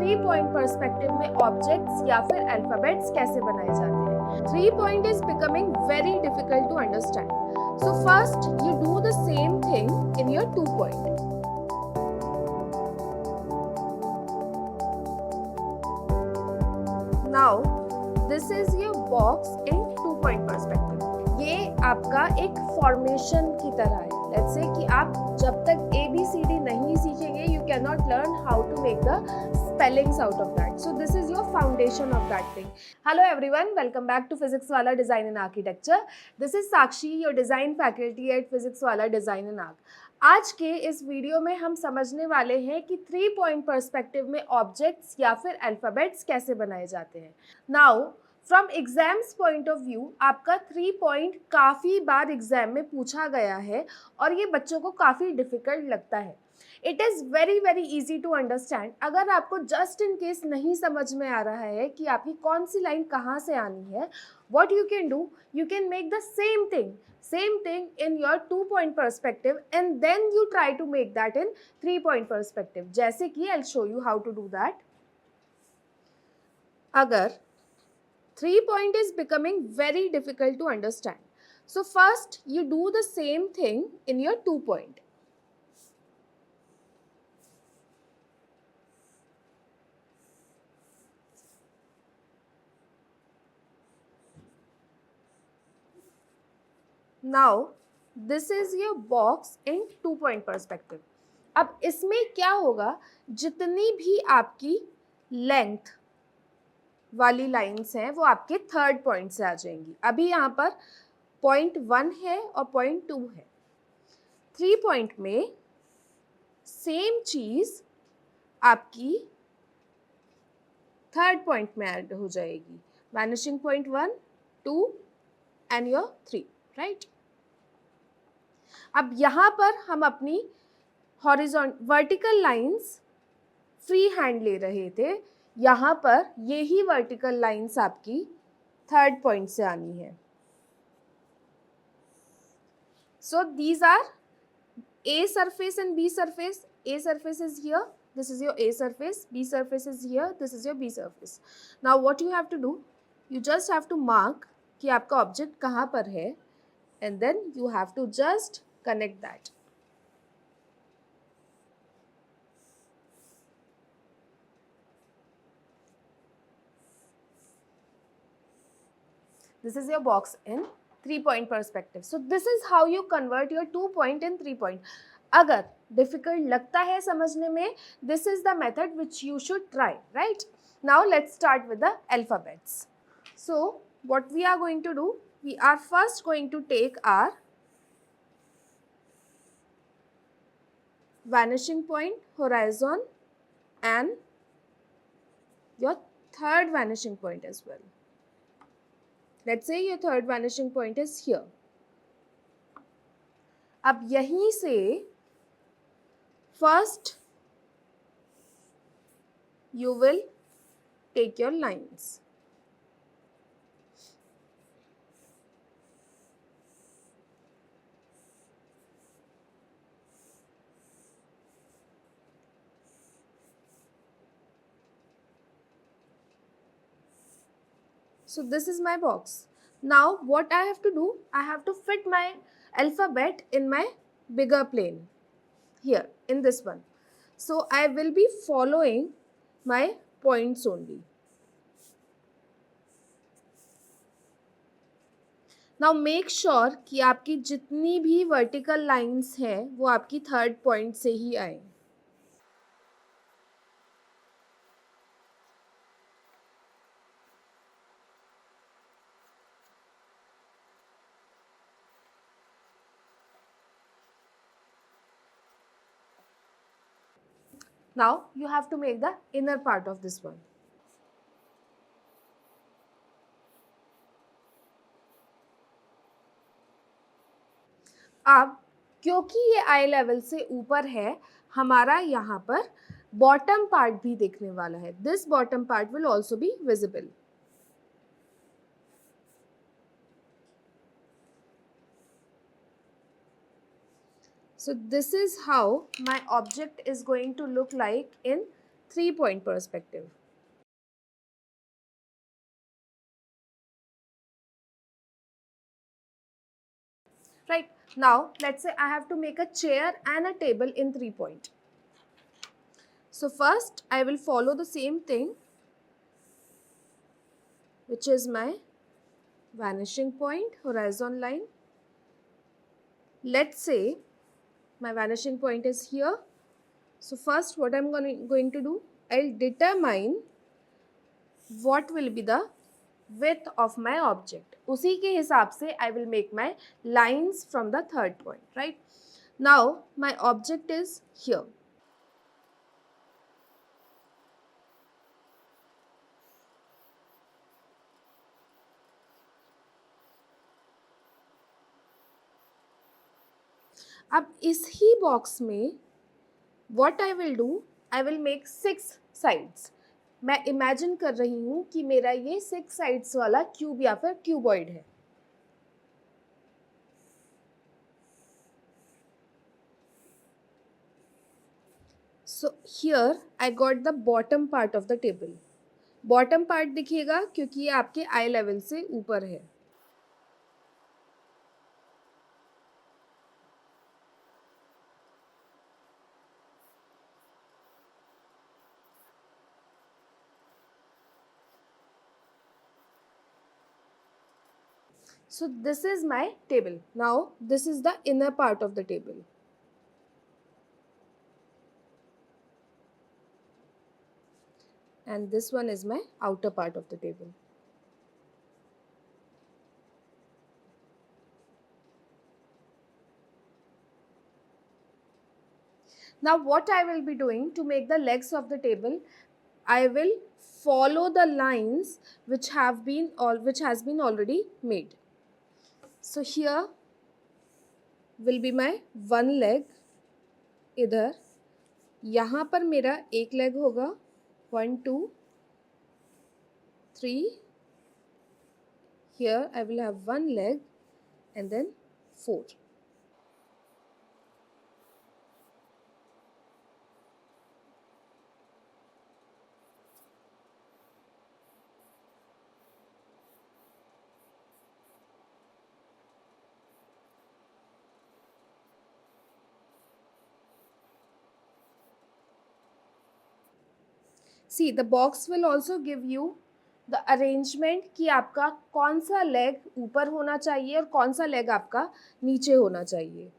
3 point perspective में objects या फिर अल्फाबेट्स कैसे बनाए जाते हैं। 3 point is becoming very difficult to understand, so first you do the same thing in your 2 point. Now this is your box in 2 point perspective. ये आपका एक फॉर्मेशन की तरह है। लेट्स से कि आप जब तक ABCD नहीं सीखेंगे, you cannot learn how to make the spellings out of that. So this is your foundation of that thing. Hello everyone, welcome back to Physics Wala Design and Architecture. This is Sakshi, your design faculty at Physics Wala Design and Arch. आज के इस video में हम समझने वाले हैं कि 3 point perspective में ऑब्जेक्ट्स या फिर अल्फाबेट्स कैसे बनाए जाते हैं। Now from exams point of view आपका 3 पॉइंट काफ़ी बार एग्जाम में पूछा गया है और ये बच्चों को काफ़ी डिफिकल्ट लगता है। It is very easy to understand. अगर आपको जस्ट इन केस नहीं समझ में आ रहा है कि आपकी कौन सी लाइन कहाँ से आनी है, what you can do, you can make the same thing in your 2 point perspective and then you try to make that in 3 point perspective. जैसे कि I'll show you how to do that. अगर 3 point is becoming very difficult to understand, so first you do the same thing in your 2 point. Now this is your box in 2 point perspective. अब इसमें क्या होगा, जितनी भी आपकी length वाली lines हैं वो आपके थर्ड पॉइंट से आ जाएंगी। अभी यहाँ पर पॉइंट 1 है और पॉइंट 2 है। 3 पॉइंट में सेम चीज आपकी थर्ड पॉइंट में ऐड हो जाएगी। Vanishing point 1, 2 and your 3, right. अब यहाँ पर हम अपनी वर्टिकल लाइंस फ्री हैंड ले रहे थे, यहाँ पर यही वर्टिकल लाइंस आपकी थर्ड पॉइंट से आनी है। So these are A surface and B surface. A surface is here, this is your A surface. B surface is here, this is your B surface. Now what you have to do, you just have to mark कि आपका object कहाँ पर है and then you have to just connect that. This is your box in 3 point perspective. So this is how you convert your 2 point in 3 point. अगर difficult लगता है समझने में, this is the method which you should try, right? Now let's start with the alphabets. So what we are going to do, we are first going to take our vanishing point, horizon and your third vanishing point as well. Let's say your third vanishing point is here. अब यहीं से first you will take your lines. So this is my box. Now what I have to do, I have to fit my alphabet in my bigger plane here in this one. So I will be following my points only. Now make sure कि आपकी जितनी भी vertical lines हैं वो आपकी third point से ही आए। Now you have to make the inner part of this one. अब क्योंकि ये आई लेवल से ऊपर है, हमारा यहाँ पर बॉटम पार्ट भी दिखने वाला है. This bottom part will also be visible. So this is how my object is going to look like in 3-point perspective. Right, now let's say I have to make a chair and a table in 3-point. So first I will follow the same thing, which is my vanishing point, horizon line. Let's say my vanishing point is here. So first what I'm going to do, I'll determine what will be the width of my object. उसी के हिसाब से I will make my lines from the third point, right? Now my object is here. अब इस ही box में what I will do, I will make 6 sides. मैं imagine कर रही हूँ कि मेरा ये 6 sides वाला क्यूब या फिर क्यूबॉइड है. So here I got the bottom part of the table. Bottom part दिखेगा क्योंकि ये आपके आई लेवल से ऊपर है. So this is my table. Now this is the inner part of the table. And this one is my outer part of the table. Now what I will be doing to make the legs of the table, I will follow the lines which has been already made. So here will be my one leg. इधर यहाँ पर मेरा एक leg होगा, 1 2 3. Here I will have one leg and then 4. See, the box will also give you the arrangement कि आपका कौन सा लेग ऊपर होना चाहिए और कौन सा लेग आपका नीचे होना चाहिए.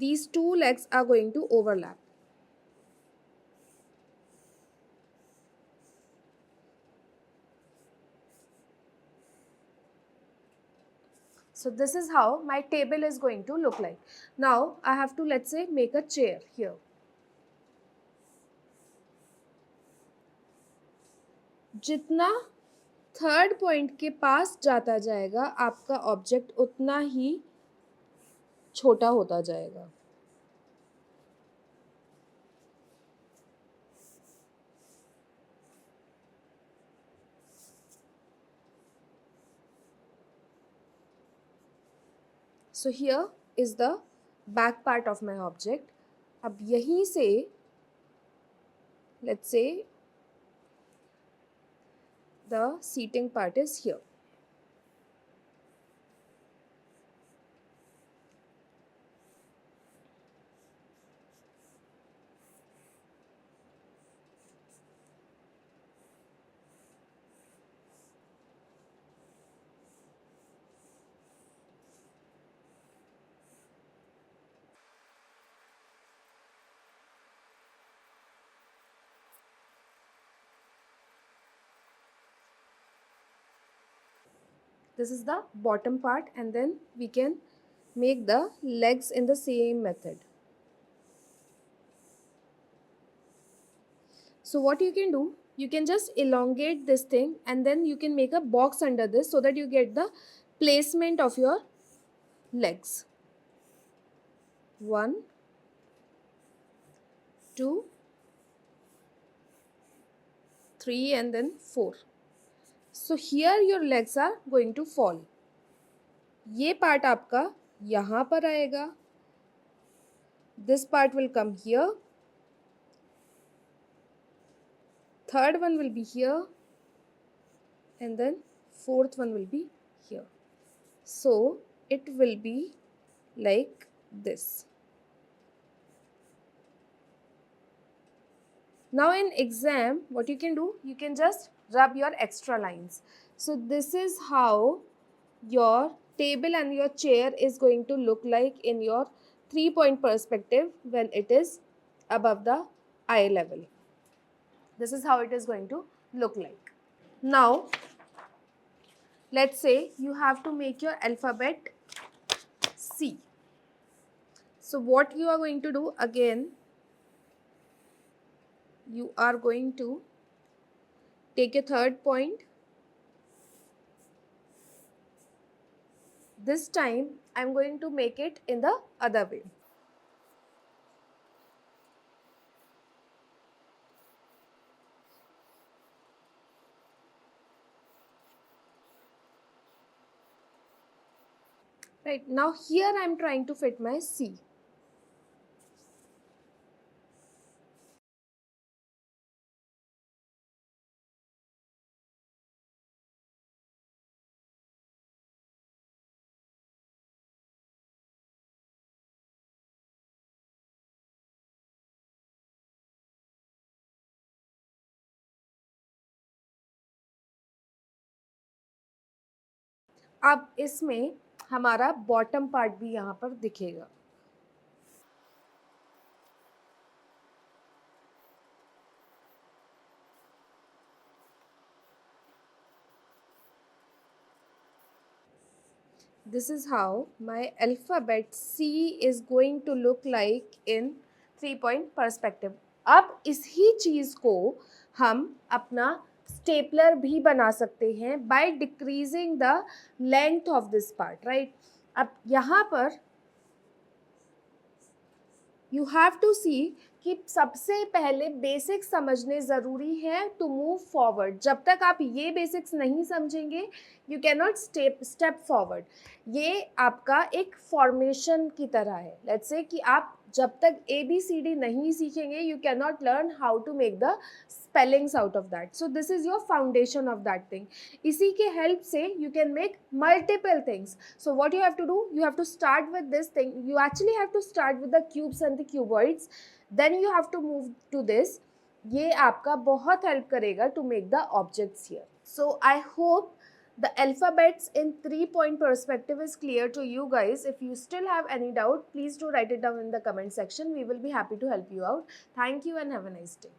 These two legs are going to overlap. So this is how my table is going to look like. Now I have to, let's say, make a chair here. जितना थर्ड पॉइंट के पास जाता जाएगा आपका object उतना ही छोटा होता जाएगा. So here is the back part of my object. अब यहीं से let's say the seating part is here. This is the bottom part and then we can make the legs in the same method. So what you can do, you can just elongate this thing and then you can make a box under this so that you get the placement of your legs. 1 2 3 and then 4. So here your legs are going to fall. ये part आपका यहाँ पर आएगा. This part will come here. third one will be here, and then fourth one will be here. So it will be like this. Now in exam, what you can do, you can just rub your extra lines. So this is how your table and your chair is going to look like in your 3-point perspective when it is above the eye level. This is how it is going to look like. Now, let's say you have to make your alphabet C. So what you are going to do, again, you are going to take a third point. This time I am going to make it in the other way. Right, now here I am trying to fit my C. अब इसमें हमारा bottom part भी यहाँ पर दिखेगा. This is how my alphabet C is going to look like in 3-point perspective. अब इसी चीज़ को हम अपना स्टेपलर भी बना सकते हैं by decreasing the length of this part, right? अब यहाँ पर you have to see कि सबसे पहले बेसिक्स समझने ज़रूरी है टू मूव फॉरवर्ड. जब तक आप ये बेसिक्स नहीं समझेंगे you can not step forward. ये आपका एक फॉर्मेशन की तरह है. लेट्स से कि आप जब तक ABCD नहीं सीखेंगे you can not learn how to make the spellings out of that. So this is your foundation of that thing. इसी के हेल्प से you can make multiple things. So what you have to do, you have to start with this thing. You actually have to start with the cubes and the cuboids, then you have to move to this. ये आपका बहुत help करेगा to make the objects here. So I hope the alphabets in 3-point perspective is clear to you guys. If you still have any doubt, please do write it down in the comment section. We will be happy to help you out. Thank you and have a nice day.